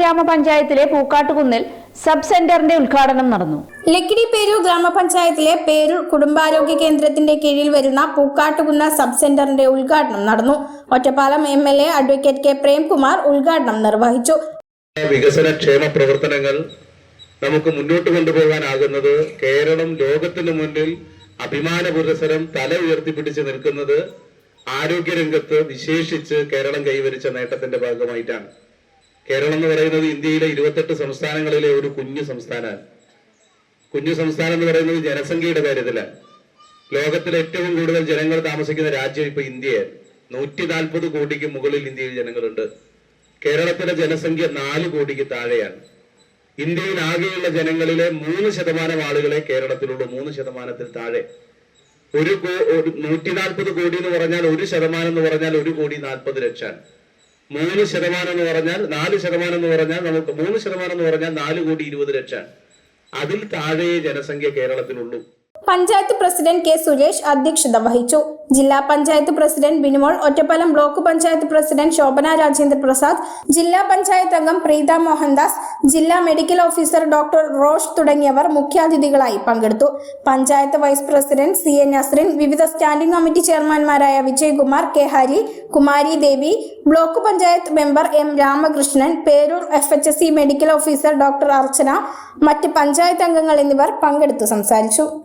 ഗ്രാമപഞ്ചായത്തിലെ പൂക്കാട്ടുകുന്നിൽ സബ് സെന്ററിന്റെ ഉദ്ഘാടനം നടന്നു. ലക്കിടി പേരൂർ ഗ്രാമപഞ്ചായത്തിലെ പേരൂർ കുടുംബാരോഗ്യ കേന്ദ്രത്തിന്റെ കീഴിൽ വരുന്ന പൂക്കാട്ടുകുന്ന സബ് സെന്ററിന്റെ ഉദ്ഘാടനം നടന്നു. Ottapalam MLA advocate K Premkumar ഉദ്ഘാടനം നിർവഹിച്ചു. വികസന ക്ഷേമ പ്രവർത്തനങ്ങൾ നമുക്ക് മുന്നോട്ട് കൊണ്ടുപോകാനാകുന്നത് കേരളം ലോകത്തിന് മുന്നിൽ അഭിമാന പുരസ്സരം തല ഉയർത്തിപ്പിടിച്ച് നിൽക്കുന്നത് ആരോഗ്യരംഗത്ത് വിശേഷിച്ച് കേരളം കൈവരിച്ച നേട്ടത്തിന്റെ ഭാഗമായിട്ടാണ്. കേരളം എന്ന് പറയുന്നത് ഇന്ത്യയിലെ 28 സംസ്ഥാനങ്ങളിലെ ഒരു കുഞ്ഞു സംസ്ഥാനമാണ്. കുഞ്ഞു സംസ്ഥാനം എന്ന് പറയുന്നത് ജനസംഖ്യയുടെ കാര്യത്തിലാണ്. ലോകത്തിലെ ഏറ്റവും കൂടുതൽ ജനങ്ങൾ താമസിക്കുന്ന രാജ്യം ഇപ്പൊ ഇന്ത്യയാണ്. 140 കോടിക്ക് മുകളിൽ ഇന്ത്യയിൽ ജനങ്ങളുണ്ട്. കേരളത്തിലെ ജനസംഖ്യ 4 കോടിക്ക് താഴെയാണ്. ഇന്ത്യയിൽ ആകെയുള്ള ജനങ്ങളിലെ 3% ആളുകളെ കേരളത്തിലുള്ള 3%-ത്തിൽ താഴെ. 140 കോടി എന്ന് പറഞ്ഞാൽ 1% എന്ന് പറഞ്ഞാൽ 1,40,00,000. 3% എന്ന് പറഞ്ഞാൽ 4% എന്ന് പറഞ്ഞാൽ നമുക്ക് 3% എന്ന് പറഞ്ഞാൽ 4,20,00,000. അതിൽ താഴെ ജനസംഖ്യ കേരളത്തിലുള്ളൂ. പഞ്ചായത്ത് പ്രസിഡന്റ് കെ സുരേഷ് അധ്യക്ഷത വഹിച്ചു. ജില്ലാ panchayat president Binumol, Ottapalam block panchayat president Shobhana Rajendra Prasad, ജില്ലാ പഞ്ചായത്ത് അംഗം പ്രീത മോഹൻദാസ്, ജില്ലാ മെഡിക്കൽ ഓഫീസർ ഡോക്ടർ റോഷ് തുടങ്ങിയവർ മുഖ്യാതിഥികളായി പങ്കെടുത്തു. Panchayat vice president CA Nasrin, വിവിധ സ്റ്റാൻഡിംഗ് കമ്മിറ്റി ചെയർമാൻമാരായ Vijayakumar, K Hari, Kumari Devi, block panchayat member M Ramakrishnan, Perur FHSC medical officer doctor Archana, മറ്റ് പഞ്ചായത്ത് അംഗങ്ങൾ എന്നിവർ പങ്കെടുത്തു സംസാരിച്ചു.